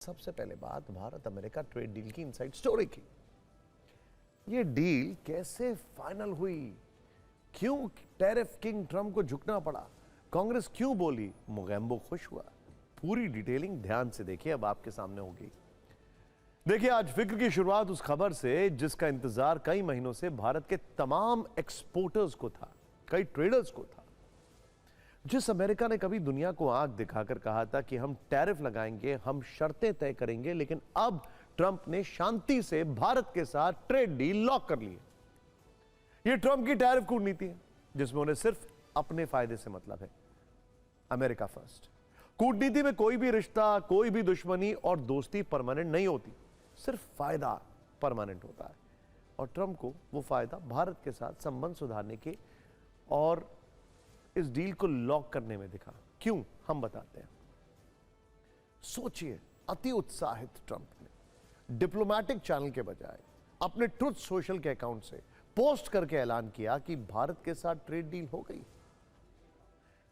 सबसे पहले बात भारत अमेरिका ट्रेड डील की इनसाइड स्टोरी की। ये डील कैसे फाइनल हुई, क्यों टैरिफ किंग ट्रंप को झुकना पड़ा, कांग्रेस क्यों बोली, मोगेम्बो खुश हुआ, पूरी डिटेलिंग ध्यान से देखिए, अब आपके सामने होगी। देखिए, आज फिक्र की शुरुआत उस खबर से जिसका इंतजार कई महीनों से भारत के तमाम एक्सपोर्टर्स को था, कई ट्रेडर्स को था। जिस अमेरिका ने कभी दुनिया को आंख दिखाकर कहा था कि हम टैरिफ लगाएंगे, हम शर्तें तय करेंगे, लेकिन अब ट्रंप ने शांति से भारत के साथ ट्रेड डील लॉक कर ली। यह ट्रंप की टैरिफ कूटनीति है जिसमें उन्हें सिर्फ अपने फायदे से मतलब है। America first. कूटनीति में कोई भी रिश्ता, कोई भी दुश्मनी और दोस्ती परमानेंट नहीं होती, सिर्फ फायदा परमानेंट होता है। और ट्रंप को वो फायदा भारत के साथ संबंध सुधारने के और इस डील को लॉक करने में दिखा। क्यों, हम बताते हैं। सोचिए, अति उत्साहित ट्रंप ने डिप्लोमेटिक चैनल के बजाय अपने ट्रुथ सोशल के अकाउंट से पोस्ट करके ऐलान किया कि भारत के साथ ट्रेड डील हो गई।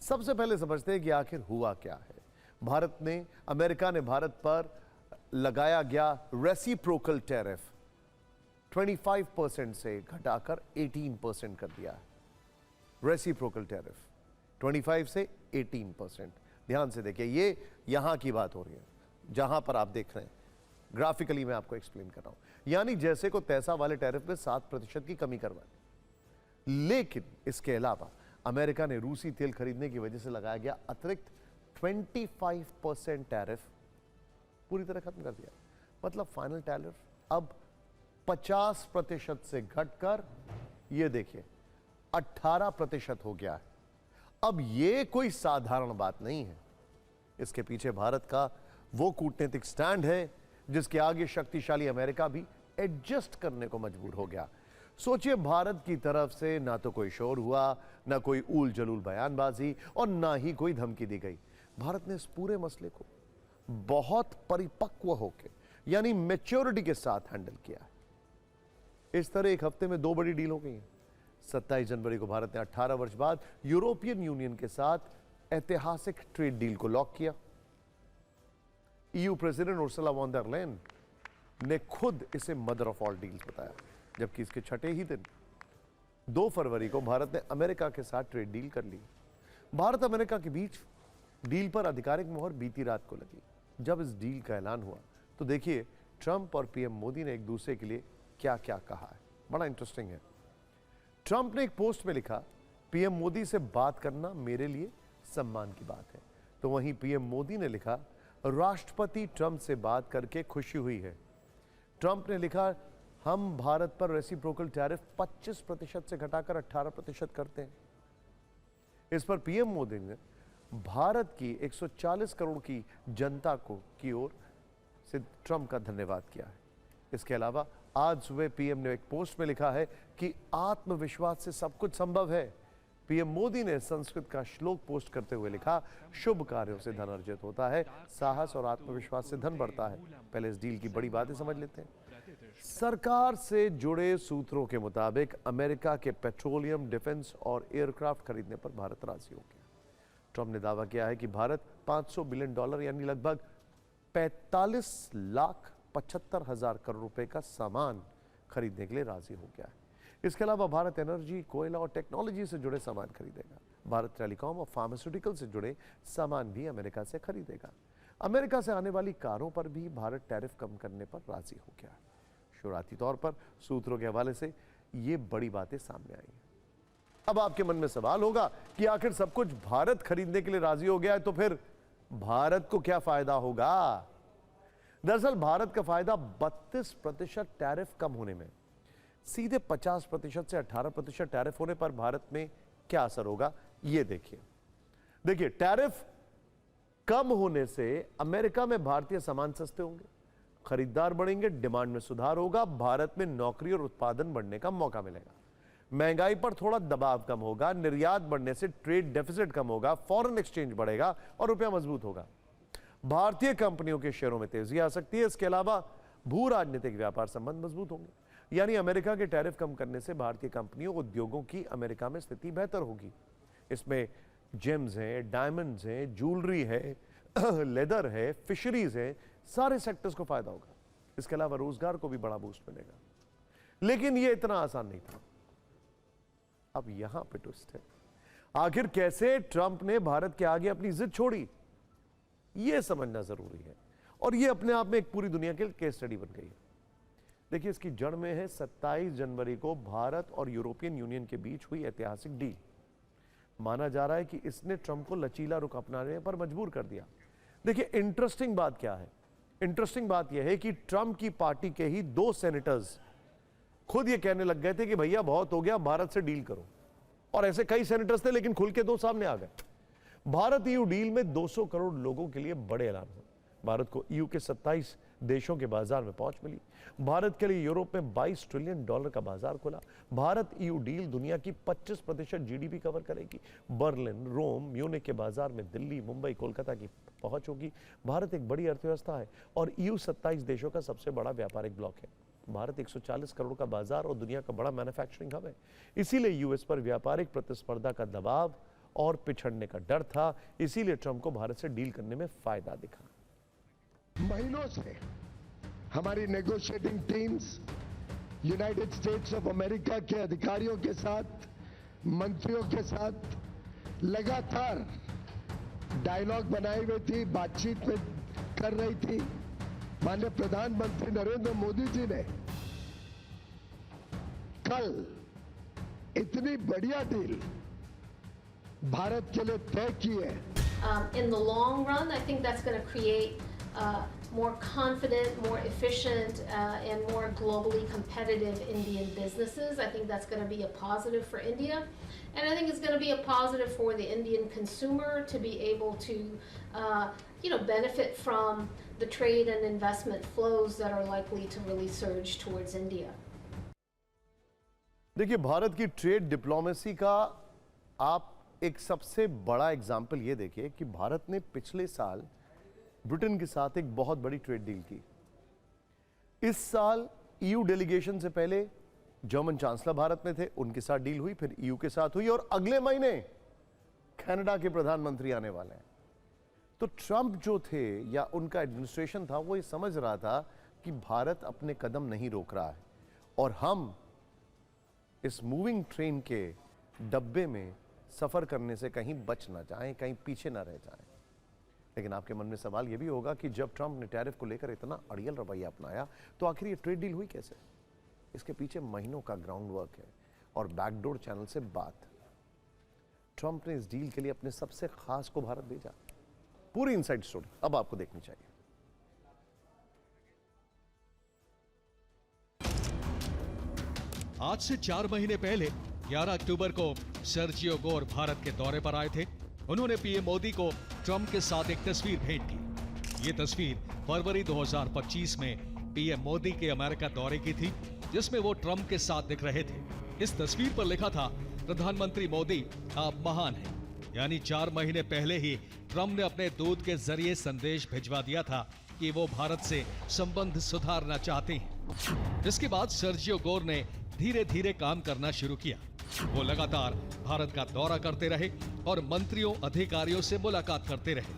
सबसे पहले समझते हैं कि आखिर हुआ क्या है। अमेरिका ने भारत पर लगाया गया रेसिप्रोकल टैरिफ 25% से घटाकर 18% कर दिया है। रेसिप्रोकल टैरिफ 25 से 18%। ध्यान से देखिए, ये यहां की बात हो रही है जहां पर आप देख रहे हैं। ग्राफिकली मैं आपको एक्सप्लेन कर रहा हूं। यानी जैसे को तैसा वाले टैरिफ में 7% की कमी करवाई। लेकिन इसके अलावा अमेरिका ने रूसी तेल खरीदने की वजह से लगाया गया अतिरिक्त 25% टैरिफ पूरी तरह खत्म कर दिया। मतलब फाइनल टैरिफ अब 50% से घटकर ये देखिए 18% हो गया है। अब ये कोई साधारण बात नहीं है। इसके पीछे भारत का वो कूटनीतिक स्टैंड है जिसके आगे शक्तिशाली अमेरिका भी एडजस्ट करने को मजबूर हो गया। सोचिए, भारत की तरफ से ना तो कोई शोर हुआ, ना कोई ऊल जलूल बयानबाजी और ना ही कोई धमकी दी गई। भारत ने इस पूरे मसले को बहुत परिपक्व होकर, यानी मैच्योरिटी के साथ हैंडल किया। इस तरह एक हफ्ते में 2 बड़ी डील हो गई हैं। 27 जनवरी को भारत ने 18 वर्ष बाद यूरोपियन यूनियन के साथ ऐतिहासिक ट्रेड डील को लॉक किया। EU president Ursula von der Leyen ने खुद इसे मदर ऑफ ऑल डील्स बताया। जबकि इसके छठे ही दिन 2 फरवरी को भारत ने अमेरिका के साथ ट्रेड डील कर ली। भारत अमेरिका के बीच डील पर आधिकारिक मोहर बीती रात को लगी। जब इस डील का ऐलान हुआ तो देखिए ट्रंप और पीएम मोदी ने एक दूसरे के लिए क्या क्या कहा है। बड़ा इंटरेस्टिंग है। ट्रंप ने एक पोस्ट में लिखा, पीएम मोदी से बात करना मेरे लिए सम्मान की बात है। तो वहीं पीएम मोदी ने लिखा, राष्ट्रपति ट्रंप से बात करके खुशी हुई है। ट्रंप ने लिखा, हम भारत पर रेसिप्रोकल टैरिफ 25% से घटाकर 18% करते हैं। इस पर पीएम मोदी ने भारत की 140 करोड़ की जनता को की ओर से ट्रंप का धन्यवाद किया है। इसके अलावा आज सुबह पीएम ने एक पोस्ट में लिखा है कि आत्मविश्वास से सब कुछ संभव है। पीएम मोदी ने संस्कृत का श्लोक पोस्ट करते हुए लिखा, शुभ कार्यों से धन अर्जित होता है, साहस और आत्मविश्वास से धन बढ़ता है। पहले इस डील की बड़ी बातें समझ लेते हैं। सरकार से जुड़े सूत्रों के मुताबिक अमेरिका के पेट्रोलियम, डिफेंस और एयरक्राफ्ट खरीदने पर भारत राजी हो गया। ट्रंप ने दावा किया है कि भारत $500 बिलियन यानी लगभग 45,75,000 करोड़ रुपए का सामान खरीदने के लिए राजी हो गया है। इसके अलावा भारत एनर्जी, कोयला और टेक्नोलॉजी से जुड़े सामान खरीदेगा। भारत टेलीकॉम और फार्मास्यूटिकल से जुड़े सामान भी अमेरिका से खरीदेगा। अमेरिका से आने वाली कारों पर भी भारत टैरिफ कम करने पर राजी हो गया है। शुरुआती तौर पर सूत्रों के हवाले से ये बड़ी बातें सामने आई हैं। अब आपके मन में सवाल होगा कि आखिर सब कुछ भारत खरीदने के लिए राजी हो गया है तो फिर भारत को क्या फायदा होगा। दरअसल भारत का फायदा 32% टैरिफ कम होने में। सीधे 50% से 18% टैरिफ होने पर भारत में क्या असर होगा, यह देखिए टैरिफ कम होने से अमेरिका में भारतीय सामान सस्ते होंगे, खरीदार बढ़ेंगे, डिमांड में सुधार होगा, भारत में नौकरी और उत्पादन बढ़ने का मौका मिलेगा। महंगाई पर थोड़ा दबाव कम होगा, निर्यात बढ़ने से ट्रेड डेफिसिट कम होगा, फॉरेन एक्सचेंज बढ़ेगा और रुपया मजबूत होगा। भारतीय कंपनियों के शेयरों में तेजी आ सकती है। इसके अलावा भू राजनीतिक व्यापार संबंध मजबूत होंगे। यानी अमेरिका के टैरिफ कम करने से भारतीय कंपनियों, उद्योगों की अमेरिका में स्थिति बेहतर होगी। इसमें जेम्स हैं, डायमंड्स हैं, ज्वेलरी है, लेदर है, फिशरीज है, सारे सेक्टर्स को फायदा होगा। इसके अलावा रोजगार को भी बड़ा बूस्ट मिलेगा। लेकिन यह इतना आसान नहीं था। अब यहां पे ट्विस्ट है, आखिर कैसे ट्रंप ने भारत के आगे अपनी जिद छोड़ी, यह समझना जरूरी है। और यह अपने आप में एक पूरी दुनिया के लिए केस स्टडी बन गई है। देखिए, इसकी जड़ में है 27 जनवरी को भारत और यूरोपियन यूनियन के बीच हुई ऐतिहासिक डील। माना जा रहा है कि इसने ट्रंप को लचीला रुख अपनाने पर मजबूर कर दिया। देखिए, इंटरेस्टिंग बात क्या है? इंटरेस्टिंग बात यह है कि ट्रंप की पार्टी के ही 2 सेनेटर्स खुद ये कहने लग गए थे कि भैया बहुत हो गया, भारत से डील करो। और ऐसे कई सेनेटर्स थे, लेकिन खुल के 2 सामने आ गए। भारत ईयू डील में 200 करोड़ लोगों के लिए बड़े ऐलान हुए। भारत को ईयू के 27 देशों के बाजार में पहुंच मिली। भारत के लिए यूरोप में $22 ट्रिलियन का बाजार खुला। भारत ईयू डील दुनिया की 25% जीडीपी कवर करेगी। बर्लिन, रोम, म्यूनिख के बाजार में दिल्ली, मुंबई, कोलकाता की पहुंच होगी। भारत एक बड़ी अर्थव्यवस्था है और ईयू 27 देशों का सबसे बड़ा व्यापारिक ब्लॉक है। भारत 140 करोड़ का बाजार और दुनिया का बड़ा मैन्युफैक्चरिंग हब है। इसीलिए यूएस पर व्यापारिक प्रतिस्पर्धा का दबाव और पिछड़ने का डर था। इसीलिए ट्रंप को भारत से डील करने में फायदा दिखा। महीनों से हमारी negotiating teams United states of America के अधिकारियों के साथ, मंत्रियों के साथ लगातार डायलॉग बनाई हुई थी, बातचीत में कर रही थी। माननीय प्रधानमंत्री नरेंद्र मोदी जी ने कल इतनी बढ़िया डील भारत के लिए तय की है। In the long run, I think that's going to create more confident, more efficient, and more globally competitive Indian businesses. I think that's going to be a positive for India. And I think it's going to be a positive for the Indian consumer to be able to, benefit from the trade and investment flows that are likely to really surge towards India. देखिए, भारत की trade diplomacy का आप एक सबसे बड़ा example ये देखिए कि भारत ने पिछले साल ब्रिटेन के साथ एक बहुत बड़ी ट्रेड डील की। इस साल ईयू डेलीगेशन से पहले जर्मन चांसलर भारत में थे, उनके साथ डील हुई, फिर ईयू के साथ हुई और अगले महीने कनाडा के प्रधानमंत्री आने वाले हैं। तो ट्रंप जो थे या उनका एडमिनिस्ट्रेशन था, वो ये समझ रहा था कि भारत अपने कदम नहीं रोक रहा है और हम इस मूविंग ट्रेन के डब्बे में सफर करने से कहीं बच ना जाएं, कहीं पीछे ना रह जाएं। लेकिन आपके मन में सवाल यह भी होगा कि जब ट्रंप ने टैरिफ को लेकर इतना अड़ियल रवैया अपनाया, तो आखिर ये ट्रेड डील हुई कैसे? इसके पीछे महीनों का ग्राउंड वर्क है और बैकडोर चैनल से बात। ट्रंप ने इस डील के लिए अपने सबसे खास को भारत भेजा। पूरी इनसाइड स्टोरी अब आपको देखनी चाहिए। आज से 4 महीने पहले 11 अक्टूबर को सर्जियो गोर भारत के दौरे पर आए थे। उन्होंने पीएम मोदी को ट्रंप के साथ एक तस्वीर भेंट की। ये तस्वीर फरवरी 2025 में पीएम मोदी के अमेरिका दौरे की थी, जिसमें वो ट्रंप के साथ दिख रहे थे। इस तस्वीर पर लिखा था, प्रधानमंत्री मोदी आप महान हैं। यानी 4 महीने पहले ही ट्रंप ने अपने दूत के जरिए संदेश भिजवा दिया था कि वो भारत से संबंध सुधारना चाहते हैं। इसके बाद सर्जियो गोर ने धीरे धीरे काम करना शुरू किया। वो लगातार भारत का दौरा करते रहे और मंत्रियों अधिकारियों से मुलाकात करते रहे।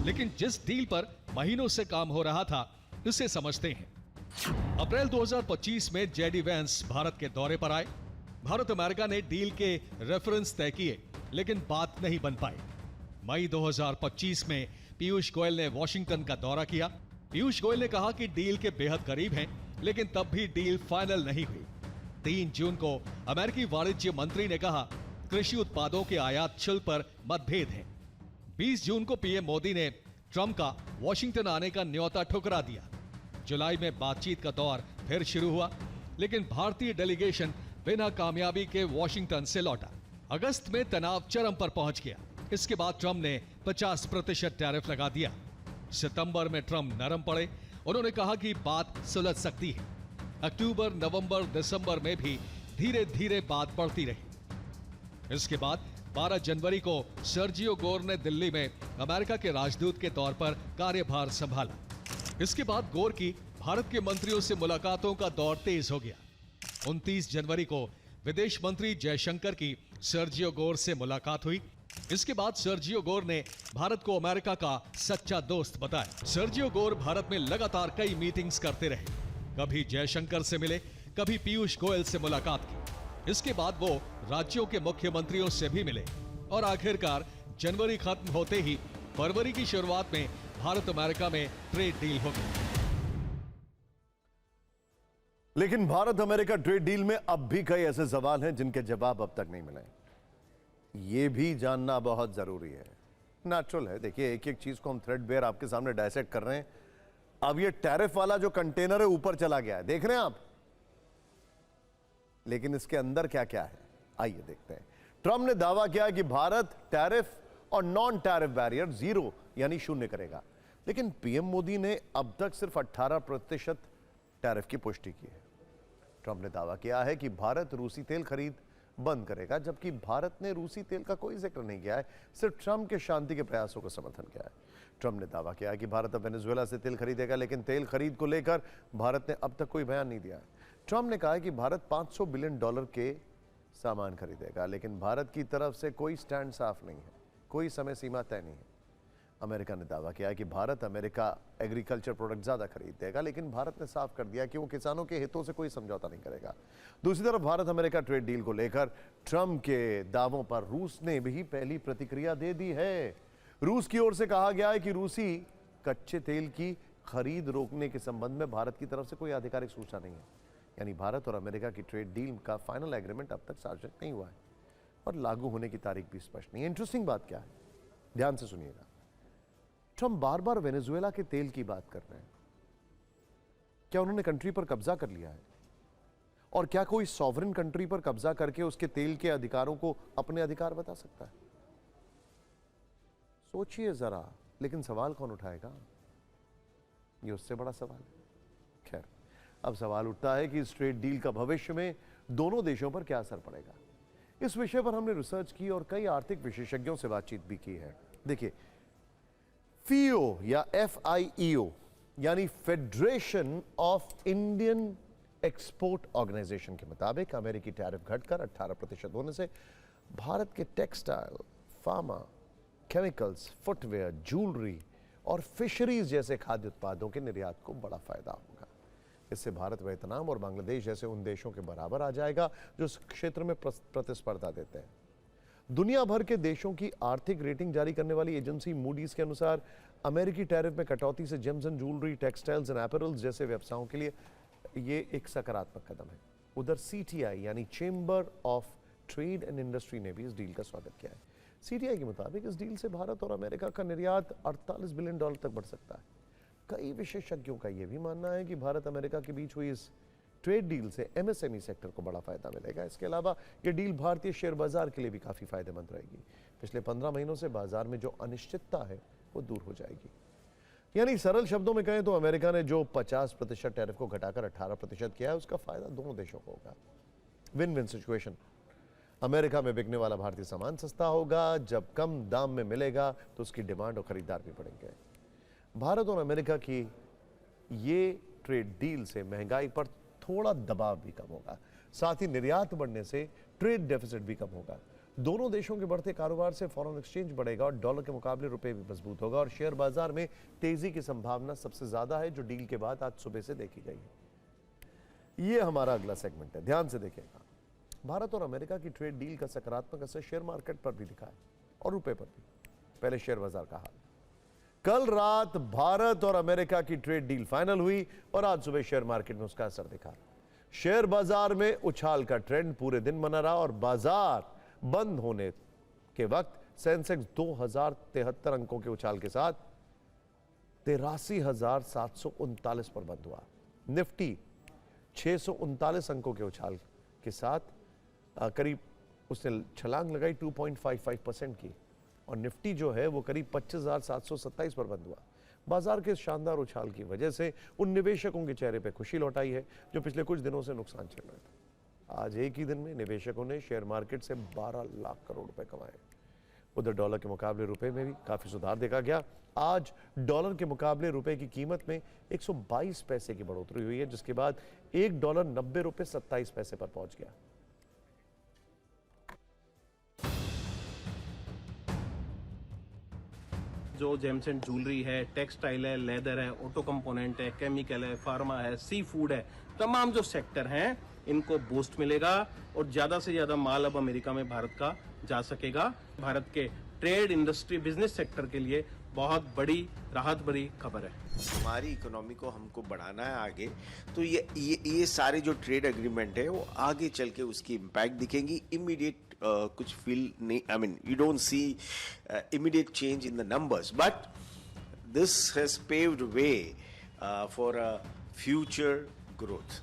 लेकिन जिस डील पर महीनों से काम हो रहा था, उसे समझते हैं। अप्रैल 2025 में जेडी वेंस भारत के दौरे पर आए। भारत अमेरिका ने डील के रेफरेंस तय किए, लेकिन बात नहीं बन पाई। मई 2025 में पीयूष गोयल ने वॉशिंगटन का दौरा किया। पीयूष गोयल ने कहा कि डील के बेहद करीब हैं, लेकिन तब भी डील फाइनल नहीं हुई। 3 जून को अमेरिकी वाणिज्य मंत्री ने कहा, कृषि उत्पादों के आयात शुल्क पर मतभेद है। 20 जून को पीएम मोदी ने ट्रंप का वॉशिंगटन आने का न्योता ठुकरा दिया। जुलाई में बातचीत का दौर फिर शुरू हुआ, लेकिन भारतीय डेलीगेशन बिना कामयाबी के वॉशिंगटन से लौटा। अगस्त में तनाव चरम पर पहुंच गया। इसके बाद ट्रंप ने 50% टैरिफ लगा दिया। सितंबर में ट्रंप नरम पड़े। उन्होंने कहा कि बात सुलझ सकती है। अक्टूबर, नवंबर, दिसंबर में भी धीरे धीरे बात बढ़ती रही। इसके बाद 12 जनवरी को सर्जियो गोर ने दिल्ली में अमेरिका के राजदूत के तौर पर कार्यभार संभाला। इसके बाद गोर की भारत के मंत्रियों से मुलाकातों का दौर तेज हो गया। 29 जनवरी को विदेश मंत्री जयशंकर की सर्जियो गोर से मुलाकात हुई। इसके बाद सर्जियो गोर ने भारत को अमेरिका का सच्चा दोस्त बताया। सर्जियो गोर भारत में लगातार कई मीटिंग्स करते रहे, कभी जयशंकर से मिले, कभी पीयूष गोयल से मुलाकात की। इसके बाद वो राज्यों के मुख्यमंत्रियों से भी मिले और आखिरकार जनवरी खत्म होते ही फरवरी की शुरुआत में भारत अमेरिका में ट्रेड डील हो गई। लेकिन भारत अमेरिका ट्रेड डील में अब भी कई ऐसे सवाल हैं जिनके जवाब अब तक नहीं मिले। ये भी जानना बहुत जरूरी है। नेचुरल है, देखिए एक एक चीज को हम थ्रेडबेयर आपके सामने डायसेक्ट कर रहे हैं। अब ये टैरिफ वाला जो कंटेनर है ऊपर चला गया है, देख रहे हैं आप, लेकिन इसके अंदर क्या क्या है आइए देखते हैं। ट्रंप ने दावा किया कि भारत टैरिफ और नॉन टैरिफ बैरियर जीरो यानी शून्य करेगा, लेकिन पीएम मोदी ने अब तक सिर्फ 18% टैरिफ की पुष्टि की है। ट्रंप ने दावा किया है कि भारत रूसी तेल खरीद बंद करेगा, जबकि भारत ने रूसी तेल का कोई जिक्र नहीं किया है, सिर्फ ट्रंप के शांति के प्रयासों का समर्थन किया है। ट्रंप ने दावा किया है कि भारत अब वेनेजुएला से तेल खरीदेगा, लेकिन तेल खरीद को लेकर भारत ने अब तक कोई बयान नहीं दिया है। ट्रंप ने कहा है कि भारत $500 बिलियन के सामान खरीदेगा, लेकिन भारत की तरफ से कोई स्टैंड साफ नहीं है, कोई समय सीमा तय नहीं है। अमेरिका ने दावा किया है कि भारत अमेरिका एग्रीकल्चर प्रोडक्ट ज्यादा खरीदेगा, लेकिन भारत ने साफ कर दिया कि वो किसानों के हितों से कोई समझौता नहीं करेगा। दूसरी तरफ भारत अमेरिका ट्रेड डील को लेकर ट्रंप के दावों पर रूस ने भी पहली प्रतिक्रिया दे दी है। रूस की ओर से कहा गया है कि रूसी कच्चे तेल की खरीद रोकने के संबंध में भारत की तरफ से कोई आधिकारिक सूचना नहीं है, यानी भारत और अमेरिका की ट्रेड डील का फाइनल एग्रीमेंट अब तक सार्वजनिक नहीं हुआ है और लागू होने की तारीख भी स्पष्ट नहीं है। इंटरेस्टिंग बात क्या है, ध्यान से सुनिएगा। ट्रंप बार बार वेनेजुएला के तेल की बात कर रहे हैं। क्या उन्होंने कंट्री पर कब्जा कर लिया है? और क्या कोई सॉवरेन कंट्री पर कब्जा करके उसके तेल के अधिकारों को अपने अधिकार बता सकता है? सोचिए जरा, लेकिन सवाल कौन उठाएगा? ये उससे बड़ा सवाल है। खैर, अब सवाल उठता है कि इस ट्रेड डील का भविष्य में दोनों देशों पर क्या असर पड़ेगा। इस विषय पर हमने रिसर्च की और कई आर्थिक विशेषज्ञों से बातचीत भी की है। देखिए, FIEO या FIEO यानी Federation of Indian Export Organisation के मुताबिक अमेरिकी टैरिफ घटकर 18% होने से भारत के textile, pharma, chemicals, footwear, jewellery और फिशरीज जैसे खाद्य उत्पादों के निर्यात को बड़ा फायदा होगा। इससे भारत वियतनाम और बांग्लादेश जैसे उन देशों के बराबर आ जाएगा जो इस क्षेत्र में प्रतिस्पर्धा देते हैं। दुनिया भर के देशों की आर्थिक रेटिंग जारी करने वाली एजेंसी मूडीज के अनुसार अमेरिकी टैरिफ में कटौती से gems and jewellery, textiles and apparels जैसे व्यवसायों के लिए ये एक सकारात्मक कदम है। उधर CTI यानी chamber of trade and industry ने भी इस डील का स्वागत किया है। CTI के मुताबिक इस डील से भारत और अमेरिका का निर्यात $48 बिलियन तक बढ़ सकता है। कई विशेषज्ञों का यह भी मानना है कि भारत अमेरिका के बीच हुई इस ट्रेड डील से MSME सेक्टर को बड़ा फायदा मिलेगा। इसके अलावा यह डील भारतीय शेयर बाजार के लिए भी काफी फायदेमंद रहेगी। पिछले 15 महीनों से बाजार में जो अनिश्चितता है वो दूर हो जाएगी। यानी सरल शब्दों में कहें तो अमेरिका ने जो 50% टैरिफ को घटाकर 18% किया है, उसका फायदा दोनों देशों को होगा। Win win situation. अमेरिका में बिकने वाला भारतीय सामान सस्ता होगा, जब कम दाम में मिलेगा तो उसकी डिमांड और खरीदार भी बढ़ेंगे। भारत और अमेरिका की ये ट्रेड डील से महंगाई पर थोड़ा दबाव भी कम होगा, साथ ही निर्यात बढ़ने से ट्रेड डेफिसिट भी कम होगा। दोनों देशों के बढ़ते कारोबार से फॉरेन एक्सचेंज बढ़ेगा और डॉलर के मुकाबले रुपए भी मजबूत होगा और शेयर बाजार में तेजी की संभावना सबसे ज्यादा है, जो डील के बाद आज सुबह से देखी गई है। ये हमारा अगला सेगमेंट है, ध्यान से देखिएगा। भारत और अमेरिका की ट्रेड डील का सकारात्मक असर शेयर मार्केट पर भी दिखा है और रुपए पर भी। पहले शेयर बाजार का हाल। कल रात भारत और अमेरिका की ट्रेड डील फाइनल हुई और आज सुबह शेयर मार्केट में उसका असर दिखा। शेयर बाजार में उछाल का ट्रेंड पूरे दिन बना रहा और बाजार बंद होने के वक्त सेंसेक्स 2073 अंकों के उछाल के साथ 83,739 पर बंद हुआ। निफ्टी 639 अंकों के उछाल के साथ करीब उसने छलांग लगाई 2.55% की और निफ्टी जो है वो करीब 25,727 पर बंद हुआ। बाजार के शानदार उछाल की वजह से उन निवेशकों के चेहरे पे खुशी लौट आई है जो पिछले कुछ दिनों से नुकसान झेल रहे थे। आज एक ही दिन में निवेशकों ने शेयर मार्केट से 12 लाख करोड़ रुपए कमाए। उधर डॉलर के मुकाबले रुपए में भी काफी सुधार देखा गया। आज डॉलर के मुकाबले रुपए की कीमत में 122 पैसे की बढ़ोतरी हुई है, जिसके बाद $1 90 रुपए 27 पैसे पर पहुंच गया। जो जेम्स एंड ज्वेलरी है, टेक्सटाइल है, लेदर है, ऑटो कंपोनेंट है, केमिकल है, फार्मा है, सी फूड है, तमाम जो सेक्टर हैं इनको बूस्ट मिलेगा और ज़्यादा से ज़्यादा माल अब अमेरिका में भारत का जा सकेगा। भारत के ट्रेड, इंडस्ट्री, बिजनेस सेक्टर के लिए बहुत बड़ी राहत भरी खबर है। हमारी इकोनॉमी को हमको बढ़ाना है आगे, तो ये सारे जो ट्रेड एग्रीमेंट है वो आगे चल के उसकी इम्पैक्ट दिखेंगी। इमीडिएट कुछ फील नहीं, I mean you don't see immediate change in the numbers, but this has paved way for a future growth.